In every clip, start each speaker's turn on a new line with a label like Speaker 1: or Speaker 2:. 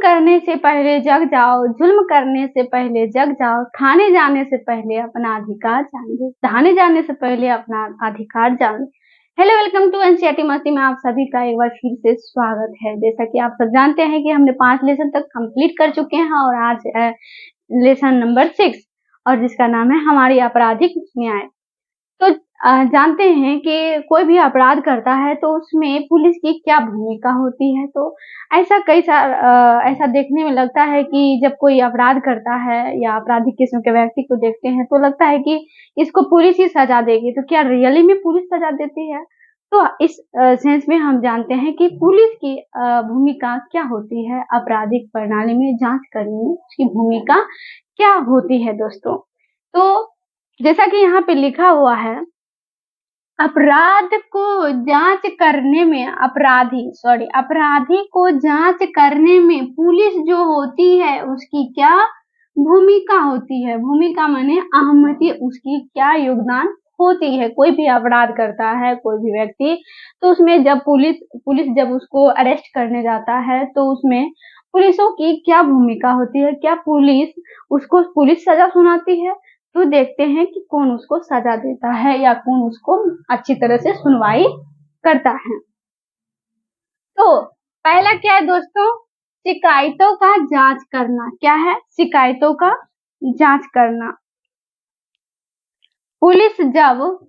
Speaker 1: करने से पहले जग जाओ, जुल्म करने से पहले जग जाओ, थाने जाने से पहले अपना अधिकार जान लो, थाने जाने से पहले अपना अधिकार जान लो। हेलो, वेलकम टू एनसीईआरटी मस्ती में आप सभी का एक बार फिर से स्वागत है। जैसा कि आप सब जानते हैं कि हमने 5 लेसन तक कंप्लीट कर चुके हैं और आज है लेसन नंबर 6 और जिसका नाम है हमारी आपराधिक न्याय। तो जानते हैं कि कोई भी अपराध करता है तो उसमें पुलिस की क्या भूमिका होती है। तो ऐसा ऐसा देखने में लगता है कि जब कोई अपराध करता है या आपराधिक किस्म के व्यक्ति को देखते हैं तो लगता है कि इसको पुलिस ही सजा देगी। तो क्या रियली में पुलिस सजा देती है? तो इस सेंस में हम जानते हैं कि पुलिस की भूमिका क्या होती है आपराधिक प्रणाली में जांच करने में, उसकी भूमिका क्या होती है दोस्तों। तो जैसा कि यहाँ पे लिखा हुआ है, अपराध को जांच करने में अपराधी को जांच करने में पुलिस जो होती है उसकी क्या भूमिका होती है। भूमिका माने अहमियत, उसकी क्या योगदान होती है। कोई भी अपराध करता है कोई भी व्यक्ति, तो उसमें जब पुलिस जब उसको अरेस्ट करने जाता है तो उसमें पुलिसों की क्या भूमिका होती है। क्या पुलिस सजा सुनाती है? तो देखते हैं कि कौन उसको सजा देता है या कौन उसको अच्छी तरह से सुनवाई करता है। तो पहला क्या है दोस्तों? शिकायतों का जांच करना। क्या है? शिकायतों का जांच करना। पुलिस जब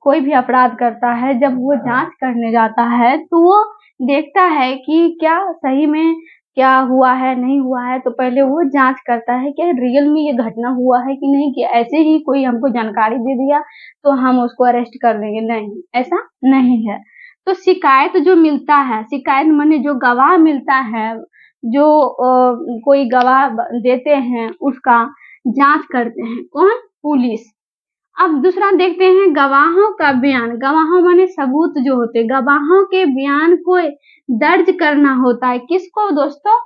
Speaker 1: कोई भी अपराध करता है, जब वो जांच करने जाता है तो वो देखता है कि क्या सही में क्या हुआ है नहीं हुआ है। तो पहले वो जांच करता है कि रियल में ये घटना हुआ है कि नहीं, कि ऐसे ही कोई हमको जानकारी दे दिया तो हम उसको अरेस्ट कर देंगे। नहीं, ऐसा नहीं है। तो शिकायत जो मिलता है, शिकायत माने जो गवाह मिलता है, जो कोई गवाह देते हैं उसका जांच करते हैं कौन? पुलिस। अब दूसरा देखते हैं गवाहों का बयान। गवाहों माने सबूत जो होते, गवाहों के बयान को दर्ज करना होता है। किसको दोस्तों?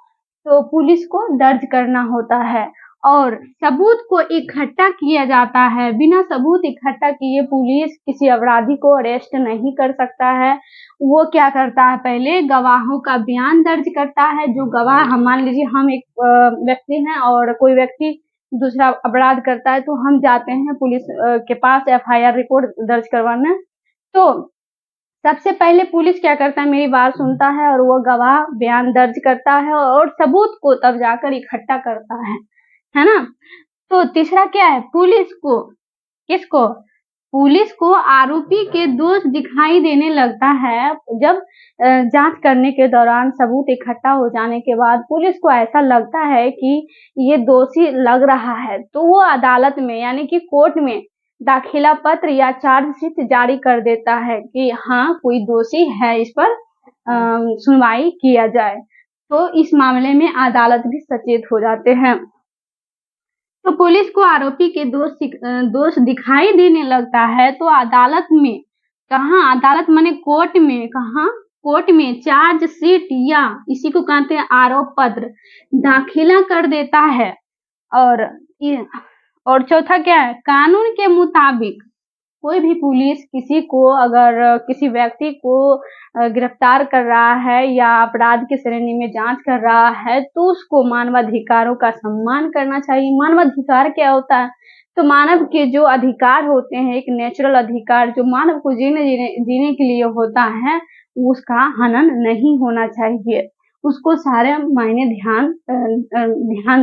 Speaker 1: तो पुलिस को दर्ज करना होता है। और सबूत को इकट्ठा किया जाता है। बिना सबूत इकट्ठा किए पुलिस किसी अपराधी को अरेस्ट नहीं कर सकता है। वो क्या करता है? पहले गवाहों का बयान दर्ज करता है। जो गवाह, हम मान लीजिए हम एक व्यक्ति हैं और कोई व्यक्ति दूसरा अपराध करता है तो हम जाते हैं पुलिस के पास एफआईआर रिपोर्ट दर्ज करवाने। तो सबसे पहले पुलिस क्या करता है? मेरी बात सुनता है और वो गवाह बयान दर्ज करता है और सबूत को तब जाकर इकट्ठा करता है ना। तो तीसरा क्या है? किसको? पुलिस को आरोपी के दोष दिखाई देने लगता है। जब जांच करने के दौरान सबूत इकट्ठा हो जाने के बाद पुलिस को ऐसा लगता है कि ये दोषी लग रहा है तो वो अदालत में यानी कि कोर्ट में दाखिला पत्र या चार्जशीट जारी कर देता है कि हाँ कोई दोषी है, इस पर सुनवाई किया जाए। तो इस मामले में अदालत भी सचेत हो जाते हैं। तो पुलिस को आरोपी के दोष दिखाई देने लगता है तो अदालत में, कहाँ? अदालत माने कोर्ट में। कहाँ? कोर्ट में चार्जशीट या इसी को कहते हैं आरोप पत्र दाखिला कर देता है। और चौथा क्या है? कानून के मुताबिक कोई भी पुलिस अगर किसी व्यक्ति को गिरफ्तार कर रहा है या अपराध की श्रेणी में जांच कर रहा है तो उसको मानवाधिकारों का सम्मान करना चाहिए। मानवाधिकार क्या होता है? तो मानव के जो अधिकार होते हैं, एक नेचुरल अधिकार जो मानव को जीने के लिए होता है, उसका हनन नहीं होना चाहिए। उसको सारे मायने ध्यान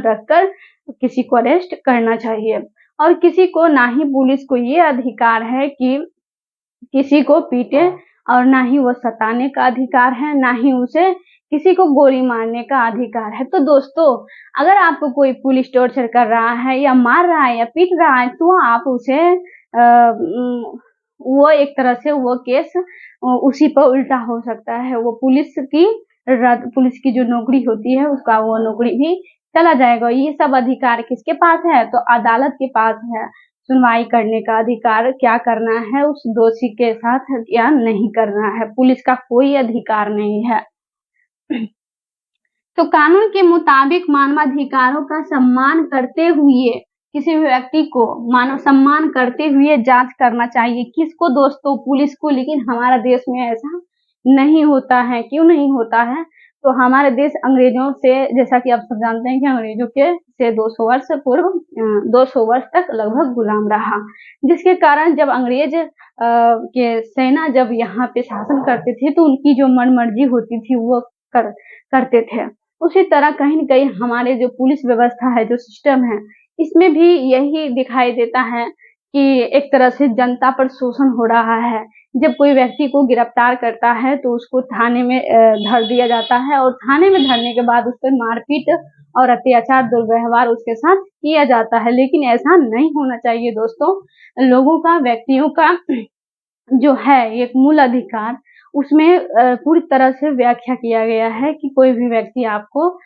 Speaker 1: रखकर किसी को अरेस्ट करना चाहिए। और किसी को, ना ही पुलिस को ये अधिकार है कि किसी को पीटे और ना ही वो सताने का अधिकार है, ना ही उसे किसी को गोली मारने का अधिकार है। तो दोस्तों, अगर आपको कोई पुलिस टॉर्चर कर रहा है या मार रहा है या पीट रहा है तो आप उसे वो एक तरह से वो केस उसी पर उल्टा हो सकता है। वो पुलिस की जो नौकरी होती है उसका वो नौकरी भी चला जाएगा। ये सब अधिकार किसके पास है? तो अदालत के पास है। सुनवाई करने का अधिकार, क्या करना है उस दोषी के साथ या नहीं करना है, पुलिस का कोई अधिकार नहीं है। तो कानून के मुताबिक मानवाधिकारों का सम्मान करते हुए किसी भी व्यक्ति को मानव सम्मान करते हुए जांच करना चाहिए। किसको दोस्तों? पुलिस को। लेकिन हमारा देश में ऐसा नहीं होता है। क्यों नहीं होता है? तो हमारे देश अंग्रेजों से, जैसा कि आप सब जानते हैं कि अंग्रेजों के से 200 वर्ष पूर्व 200 वर्ष तक लगभग गुलाम रहा, जिसके कारण जब अंग्रेज के सेना जब यहाँ पे शासन करते थे तो उनकी जो मनमर्जी होती थी वो करते थे। उसी तरह कहीं न कहीं हमारे जो पुलिस व्यवस्था है, जो सिस्टम है, इसमें भी यही दिखाई देता है कि एक तरह से जनता पर शोषण हो रहा है। जब कोई व्यक्ति को गिरफ्तार करता है तो उसको थाने में धर दिया जाता है और थाने में धरने के बाद उस पर मारपीट और अत्याचार, दुर्व्यवहार उसके साथ किया जाता है। लेकिन ऐसा नहीं होना चाहिए दोस्तों। लोगों का, व्यक्तियों का जो है एक मूल अधिकार, उसमें पूरी तरह से व्याख्या किया गया है कि कोई भी व्यक्ति आपको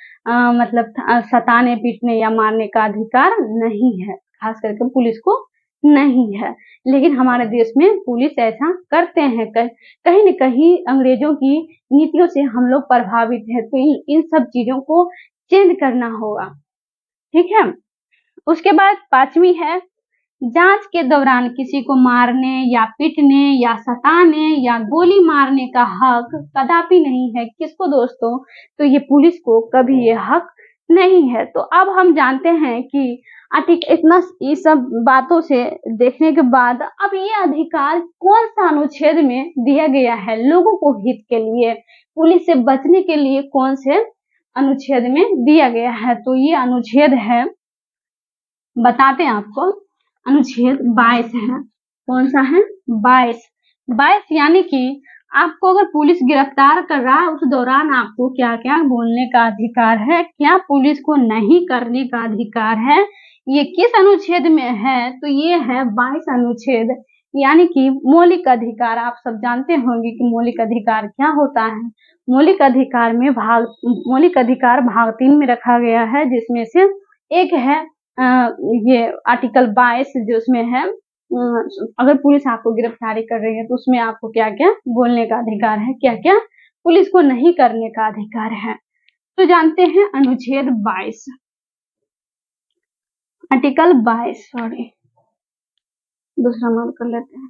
Speaker 1: मतलब सताने, पीटने या मारने का अधिकार नहीं है, खास करके पुलिस को नहीं है। लेकिन हमारे देश में पुलिस ऐसा करते हैं। कहीं न कहीं अंग्रेजों की नीतियों से हम लोग प्रभावित हैं, तो इन सब चीज़ों को चेंज करना होगा, ठीक है? उसके बाद 5वीं है, जांच के दौरान किसी को मारने या पीटने या सताने या गोली मारने का हक कदापि नहीं है। किसको दोस्तों? तो ये पुलिस को कभी ये हक नहीं है। तो अब हम जानते हैं कि इतना ये सब बातों से देखने के बाद अब ये अधिकार कौन सा अनुच्छेद में दिया गया है लोगों को हित के लिए, पुलिस से बचने के लिए कौन से अनुच्छेद में दिया गया है? तो ये अनुच्छेद है, बताते हैं आपको, अनुच्छेद 22 है। कौन सा है? 22 यानी कि आपको अगर पुलिस गिरफ्तार कर रहा है उस दौरान आपको क्या-क्या बोलने का अधिकार है, क्या पुलिस को नहीं करने का अधिकार है, ये किस अनुच्छेद में है? तो ये है 22 अनुच्छेद, यानी कि मौलिक अधिकार। आप सब जानते होंगे कि मौलिक अधिकार क्या होता है। मौलिक अधिकार भाग 3 में रखा गया है, जिसमें से एक है ये आर्टिकल 22 जो उसमें है, अगर पुलिस आपको गिरफ्तारी कर रही है तो उसमें आपको क्या-क्या बोलने का अधिकार है, क्या-क्या पुलिस को नहीं करने का अधिकार है। तो जानते हैं अनुच्छेद 22, आर्टिकल 22, सॉरी दूसरा नोट कर लेते हैं।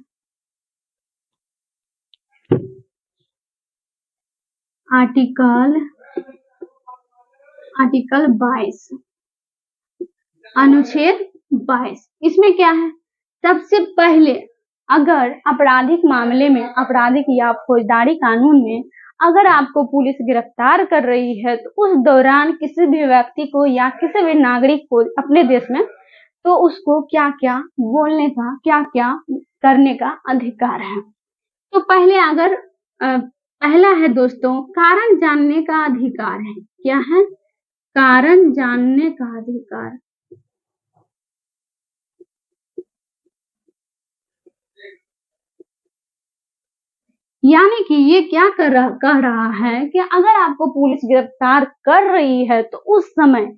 Speaker 1: आर्टिकल 22, अनुच्छेद 22, इसमें क्या है? सबसे पहले अगर आपराधिक मामले में, आपराधिक या फौजदारी कानून में अगर आपको पुलिस गिरफ्तार कर रही है तो उस दौरान किसी भी व्यक्ति को या किसी भी नागरिक को अपने देश में, तो उसको क्या-क्या बोलने का, क्या-क्या करने का अधिकार है। तो पहले अगर पहला है दोस्तों, कारण जानने का अधिकार है। क्या है? कारण जानने का अधिकार। यानी कि ये क्या कह रहा है कि अगर आपको पुलिस गिरफ्तार कर रही है तो उस समय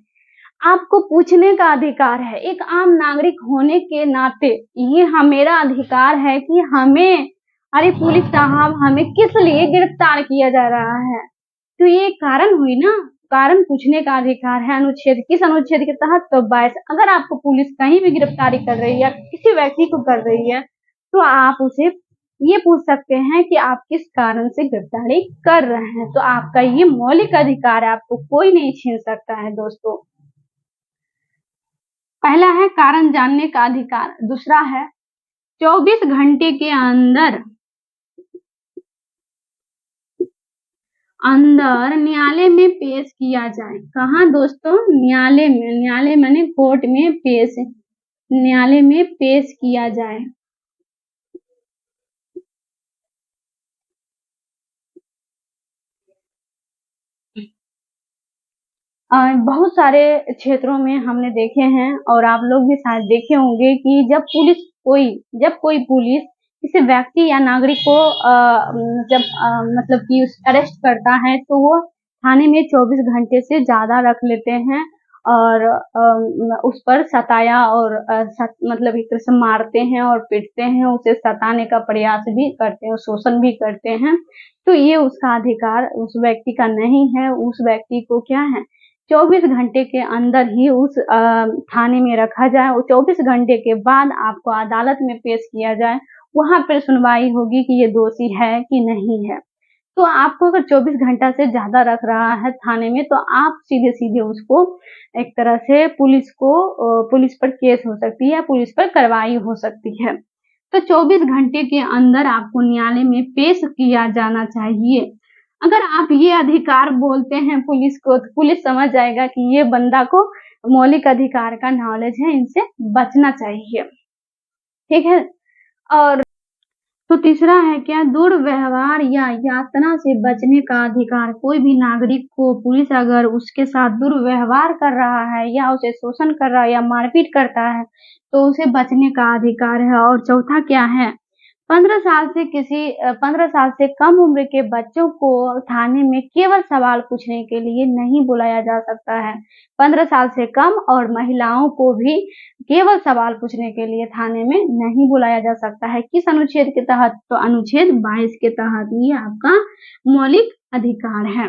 Speaker 1: आपको पूछने का अधिकार है। एक आम नागरिक होने के नाते ये मेरा अधिकार है कि हमें, अरे पुलिस साहब हमें किस लिए गिरफ्तार किया जा रहा है? तो ये कारण हुई ना, कारण पूछने का अधिकार है। अनुच्छेद, किस अनुच्छेद के तहत? तो 22। अगर आपको पुलिस कहीं भी गिरफ्तारी कर रही है या किसी व्यक्ति को कर रही है तो आप उसे ये पूछ सकते हैं कि आप किस कारण से गिरफ्तारी कर रहे हैं। तो आपका ये मौलिक अधिकार है, आपको कोई नहीं छीन सकता है दोस्तों। पहला है कारण जानने का अधिकार। दूसरा है 24 घंटे के अंदर न्यायालय में पेश किया जाए। कहाँ दोस्तों? न्यायालय में। न्यायालय माने कोर्ट में पेश, न्यायालय में पेश किया जाए। बहुत सारे क्षेत्रों में हमने देखे हैं और आप लोग भी शायद देखे होंगे कि जब कोई पुलिस किसी व्यक्ति या नागरिक को मतलब कि अरेस्ट करता है तो वो थाने में 24 घंटे से ज़्यादा रख लेते हैं और उस पर सताया और मतलब एक तरह से मारते हैं और पीटते हैं, उसे सताने का प्रयास भी करते हैं, शोषण भी करते हैं। तो ये उसका अधिकार उस व्यक्ति का नहीं है। उस व्यक्ति को क्या है, 24 घंटे के अंदर ही उस थाने में रखा जाए और 24 घंटे के बाद आपको अदालत में पेश किया जाए। वहाँ पर सुनवाई होगी कि ये दोषी है कि नहीं है। तो आपको अगर 24 घंटा से ज़्यादा रख रहा है थाने में, तो आप सीधे-सीधे उसको एक तरह से पुलिस पर केस हो सकती है या पुलिस पर कार्रवाई हो सकती है। तो 24 घंटे के अंदर आपको न्यायालय में पेश किया जाना चाहिए। अगर आप ये अधिकार बोलते हैं पुलिस को, तो पुलिस समझ जाएगा कि ये बंदा को मौलिक अधिकार का नॉलेज है, इनसे बचना चाहिए। ठीक है? और तो तीसरा है क्या, दुर्व्यवहार या यातना से बचने का अधिकार। कोई भी नागरिक को पुलिस अगर उसके साथ दुर्व्यवहार कर रहा है या उसे शोषण कर रहा है या मारपीट करता है, तो उसे बचने का अधिकार है। और चौथा क्या है, 15 साल से कम उम्र के बच्चों को थाने में केवल सवाल पूछने के लिए नहीं बुलाया जा सकता है। 15 साल से कम और महिलाओं को भी केवल सवाल पूछने के लिए थाने में नहीं बुलाया जा सकता है। किस अनुच्छेद के तहत? तो अनुच्छेद 22 के तहत। ये आपका मौलिक अधिकार है।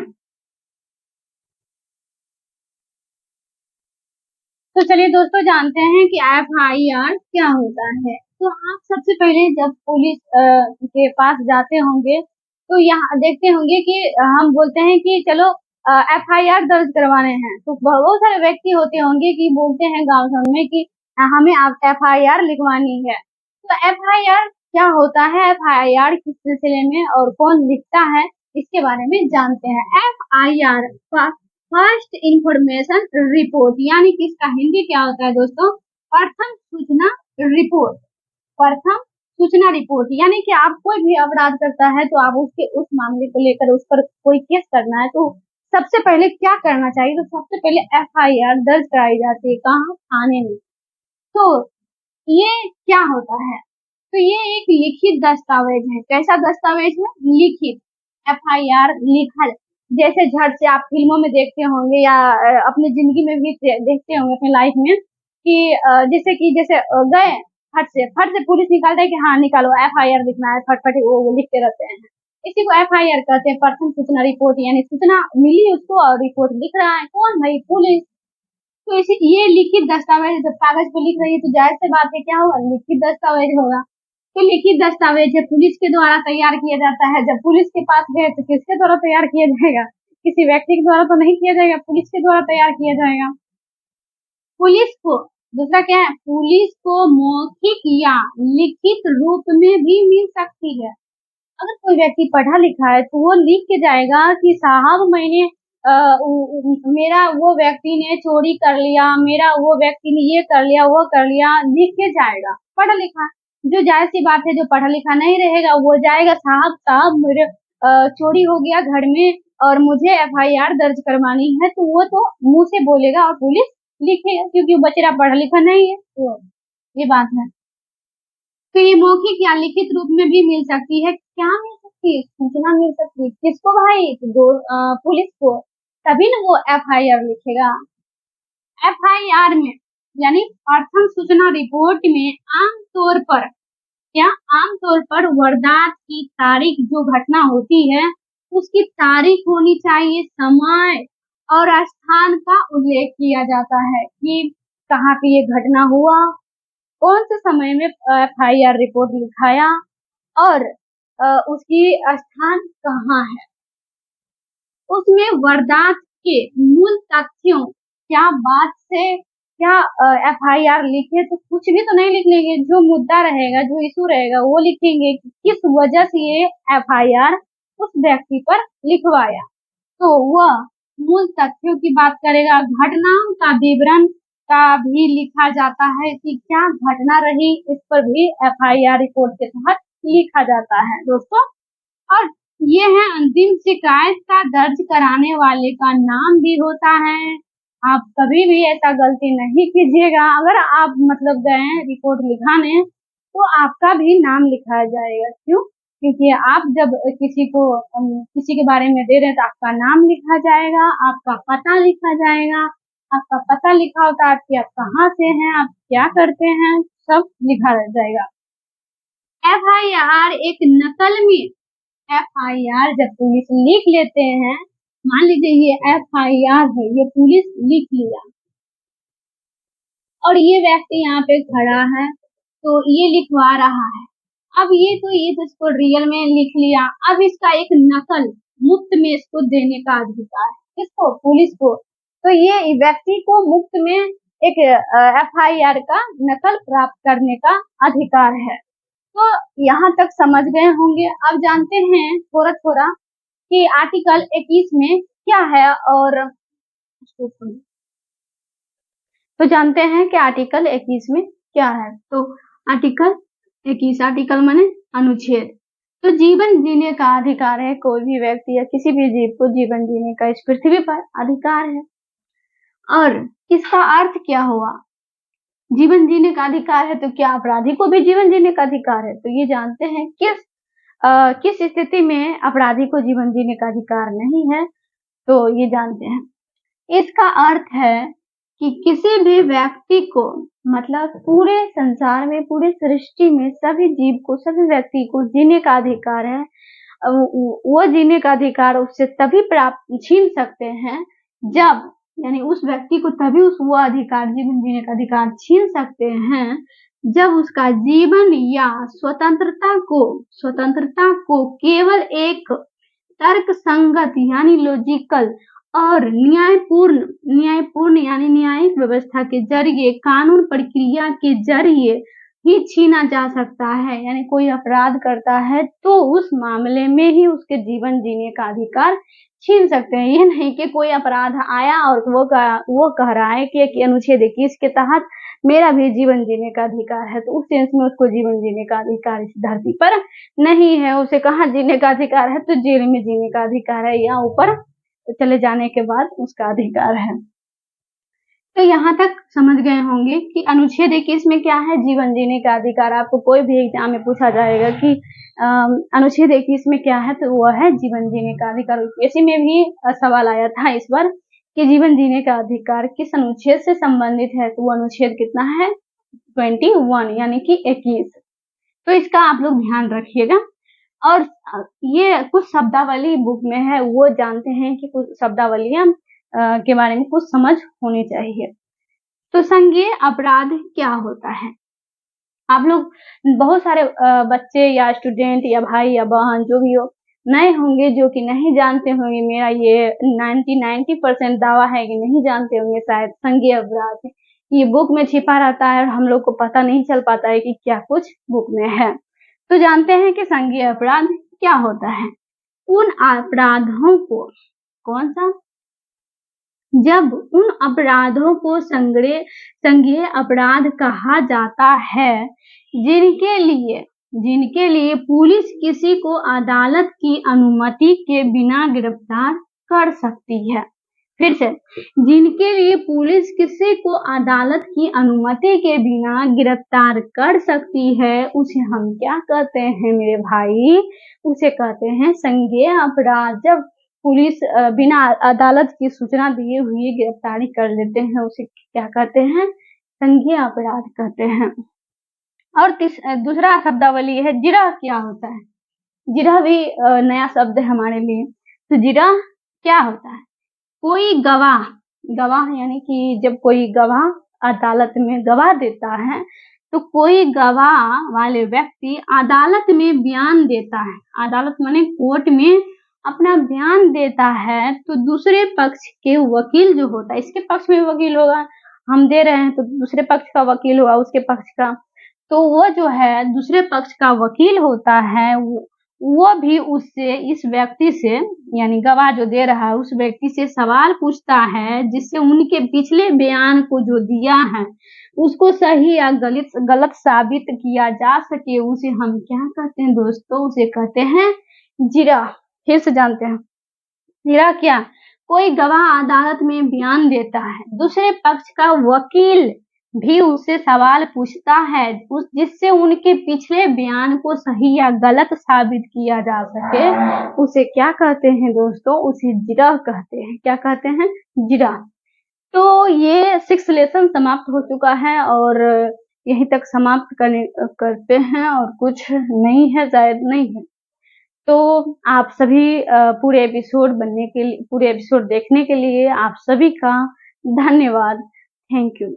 Speaker 1: तो चलिए दोस्तों, जानते हैं कि एफआईआर क्या होता है। तो आप सबसे पहले जब पुलिस के पास जाते होंगे, तो यहाँ देखते होंगे कि हम बोलते हैं कि चलो एफआईआर दर्ज करवाने हैं, तो बहुत सारे व्यक्ति होते होंगे कि बोलते हैं गाँव सब में कि हमें एफआईआर लिखवानी है। तो एफआईआर क्या होता है, एफआईआर किस सिलसिले में और कौन लिखता है, इसके बारे में जानते हैं। एफआईआर फर्स्ट इंफॉर्मेशन रिपोर्ट, यानी कि इसका हिंदी क्या होता है दोस्तों, प्रथम सूचना रिपोर्ट। प्रथम सूचना रिपोर्ट यानी कि आप कोई भी अपराध करता है, तो आप उसके उस मामले को लेकर उस पर कोई केस करना है, तो सबसे पहले क्या करना चाहिए, तो सबसे पहले एफआईआर दर्ज कराई जाती है। कहाँ? थाने में। तो ये क्या होता है, तो ये एक लिखित दस्तावेज है। कैसा दस्तावेज है? लिखित। एफआईआर लिखा, जैसे झट से आप फिल्मों में देखते होंगे या अपनी जिंदगी में भी देखते होंगे अपनी लाइफ में कि जैसे गए फट से पुलिस निकालता है कि हाँ निकालो एफआईआर लिखना है, फटफट वो लिखते रहते हैं। इसी को एफआईआर कहते हैं, प्रथम सूचना रिपोर्ट। यानी सूचना मिली उसको और रिपोर्ट लिख रहा है कौन? भाई पुलिस। तो इसी ये लिखित दस्तावेज जब कागज पे लिख रही है, तो जाहिर सी बात है क्या होगा, लिखित दस्तावेज होगा। तो लिखित दस्तावेज है, पुलिस के द्वारा तैयार किया जाता है। जब पुलिस के पास गए तो किसके द्वारा तैयार किया जाएगा? किसी व्यक्ति के द्वारा तो नहीं किया जाएगा, पुलिस के द्वारा तैयार किया जाएगा। पुलिस को दूसरा क्या है, पुलिस को मौखिक या लिखित रूप में भी मिल सकती है। अगर कोई व्यक्ति पढ़ा लिखा है तो वो लिख के जाएगा कि साहब मैंने मेरा वो व्यक्ति ने चोरी कर लिया, मेरा वो व्यक्ति ने ये कर लिया, वो कर लिया, लिख के जाएगा पढ़ा लिखा। जो जाहिर सी बात है, जो पढ़ा लिखा नहीं रहेगा वो जाएगा, साहब मेरे चोरी हो गया घर में और मुझे एफआईआर दर्ज करवानी है, तो वो तो मुंह से बोलेगा और पुलिस लिखेगा, क्योंकि वो बेचारा पढ़ा लिखा नहीं है। तो ये बात है। तो ये मौखिक या लिखित रूप में भी मिल सकती है। क्या मिल सकती है? सूचना मिल सकती है। किसको भाई? तो पुलिस को। तभी ना वो एफआईआर लिखेगा। एफआईआर में यानी प्रथम सूचना रिपोर्ट में आमतौर पर वारदात की तारीख, जो घटना होती है उसकी तारीख होनी चाहिए, समय और स्थान का उल्लेख किया जाता है कि कहाँ पे ये घटना हुआ, कौन से समय में एफआईआर रिपोर्ट लिखाया और उसकी स्थान कहाँ है। उसमें वारदात के मूल तथ्यों, क्या बात से क्या एफआईआर लिखे, तो कुछ भी तो नहीं लिख लेंगे, जो मुद्दा रहेगा, जो इशू रहेगा वो लिखेंगे कि किस वजह से ये एफआईआर उस व्यक्ति पर लिखवाया। तो वह मूल तथ्यों की बात करेगा। घटनाओं का विवरण का भी लिखा जाता है कि क्या घटना रही, इस पर भी एफआईआर रिपोर्ट के तहत लिखा जाता है दोस्तों। और ये है अंतिम शिकायत का दर्ज कराने वाले का नाम भी होता है। आप कभी भी ऐसा गलती नहीं कीजिएगा, अगर आप मतलब गए रिपोर्ट लिखाने तो आपका भी नाम लिखाया जाएगा। क्यों? क्योंकि आप जब किसी के बारे में दे रहे हैं तो आपका नाम लिखा जाएगा, आपका पता लिखा जाएगा। आपका पता लिखा होता है कि आप कहाँ से हैं, आप क्या करते हैं, सब लिखा रह जाएगा। एफआईआर एक नकल में एफआईआर जब पुलिस लिख लेते हैं, मान लीजिए ये एफआईआर है, ये पुलिस लिख लिया और ये व्यक्ति यहाँ पे खड़ा है तो ये लिखवा रहा है। अब ये तो इसको रियल में लिख लिया, अब इसका एक नकल मुफ्त में इसको देने का अधिकार है, किसको? पुलिस को। तो ये व्यक्ति को मुफ्त में एक FIR का नकल प्राप्त करने का अधिकार है। तो यहाँ तक समझ गए होंगे। अब जानते हैं थोड़ा थोड़ा कि आर्टिकल 21 में क्या है, और तो जानते हैं कि आर्टिकल 21 में क्या है। तो आर्टिकल 21, आर्टिकल माने अनुच्छेद। तो जीवन जीने का अधिकार है, कोई भी व्यक्ति या किसी भी जीव को जीवन जीने का इस पृथ्वी पर अधिकार है। और इसका अर्थ क्या हुआ? जीवन जीने का अधिकार है तो क्या अपराधी को भी जीवन जीने का अधिकार है? तो ये जानते हैं किस स्थिति में अपराधी को जीवन जीने का अधिकार नहीं है, तो ये जानते हैं। इसका अर्थ है कि किसी भी व्यक्ति को, मतलब पूरे संसार में, पूरे सृष्टि में सभी जीव को, सभी व्यक्ति को जीने का अधिकार है। वो जीने का अधिकार उससे तभी प्राप्त छीन सकते हैं जब, यानी उस व्यक्ति को तभी वो अधिकार, जीवन जीने का अधिकार छीन सकते हैं जब उसका जीवन या स्वतंत्रता को केवल एक तर्क संगत यानी लॉजिकल और न्यायपूर्ण यानी न्यायिक व्यवस्था के जरिए, कानून प्रक्रिया के जरिए ही छीना जा सकता है। यानी कोई अपराध करता है तो उस मामले में ही उसके जीवन जीने का अधिकार छीन सकते हैं। ये नहीं कि कोई अपराध आया और वो कह रहा है कि अनुच्छेद 21 के तहत मेरा भी जीवन जीने का अधिकार है, तो उस सेंस में उसको जीवन जीने का अधिकार इस धरती पर नहीं है। उसे कहाँ जीने का अधिकार है? तो जेल में जीने का अधिकार है, या ऊपर चले जाने के बाद उसका अधिकार है। तो यहाँ तक समझ गए होंगे कि अनुच्छेद 21 में क्या है? जीवन जीने का अधिकार। आपको कोई भी एग्जाम में पूछा जाएगा कि अनुच्छेद 21 में क्या है, तो वह है जीवन जीने का अधिकार। इसी में भी सवाल आया था इस बार कि जीवन जीने का अधिकार किस अनुच्छेद से संबंधित है, तो वो अनुच्छेद कितना है? 21 यानी कि 21। तो इसका आप लोग ध्यान रखिएगा। और ये कुछ शब्दावली बुक में है, वो जानते हैं कि कुछ शब्दावलियां के बारे में कुछ समझ होनी चाहिए। तो संज्ञेय अपराध क्या होता है? आप लोग बहुत सारे बच्चे या स्टूडेंट या भाई या बहन जो भी हो नए होंगे, जो कि नहीं जानते होंगे। मेरा ये 90% दावा है कि नहीं जानते होंगे शायद संज्ञेय अपराध। ये बुक में छिपा रहता है और हम लोग को पता नहीं चल पाता है कि क्या कुछ बुक में है। तो जानते हैं कि संज्ञेय अपराध क्या होता है। उन अपराधों को, कौन सा? जब उन अपराधों को संज्ञेय अपराध कहा जाता है जिनके लिए पुलिस किसी को अदालत की अनुमति के बिना गिरफ्तार कर सकती है। फिर से, जिनके लिए पुलिस किसी को अदालत की अनुमति के बिना गिरफ्तार कर सकती है, उसे हम क्या कहते हैं मेरे भाई? उसे कहते हैं संज्ञेय अपराध। जब पुलिस बिना अदालत की सूचना दिए हुए गिरफ्तारी कर लेते हैं, उसे क्या कहते हैं? संज्ञेय अपराध कहते हैं। और दूसरा शब्दावली है जिरह। क्या होता है? जिरह भी नया शब्द है हमारे लिए। तो जिरह क्या होता है? कोई गवाह यानी कि जब कोई गवाह अदालत में गवाह देता है, तो कोई गवाह वाले व्यक्ति अदालत में बयान देता है, अदालत माने कोर्ट में अपना बयान देता है, तो दूसरे पक्ष के वकील जो होता है, इसके पक्ष में वकील होगा, हम दे रहे हैं तो दूसरे पक्ष का वकील होगा उसके पक्ष का, तो वो जो है दूसरे पक्ष का वकील होता है, वो भी उससे, इस व्यक्ति से, यानी गवाह जो दे रहा है उस व्यक्ति से सवाल पूछता है, जिससे उनके पिछले बयान को जो दिया है उसको सही या गलत साबित किया जा सके। उसे हम क्या कहते हैं दोस्तों? उसे कहते हैं जिरह। फिर से जानते हैं जिरह क्या? कोई गवाह अदालत में बयान देता है, दूसरे पक्ष का वकील भी उससे सवाल पूछता है जिससे उनके पिछले बयान को सही या गलत साबित किया जा सके, उसे क्या कहते हैं दोस्तों? उसे जिरह कहते हैं। क्या कहते हैं? जिरह। तो ये 6 लेसन समाप्त हो चुका है और यहीं तक समाप्त करते हैं, और कुछ नहीं है, शायद नहीं है। तो आप सभी पूरे एपिसोड देखने के लिए आप सभी का धन्यवाद। Thank you.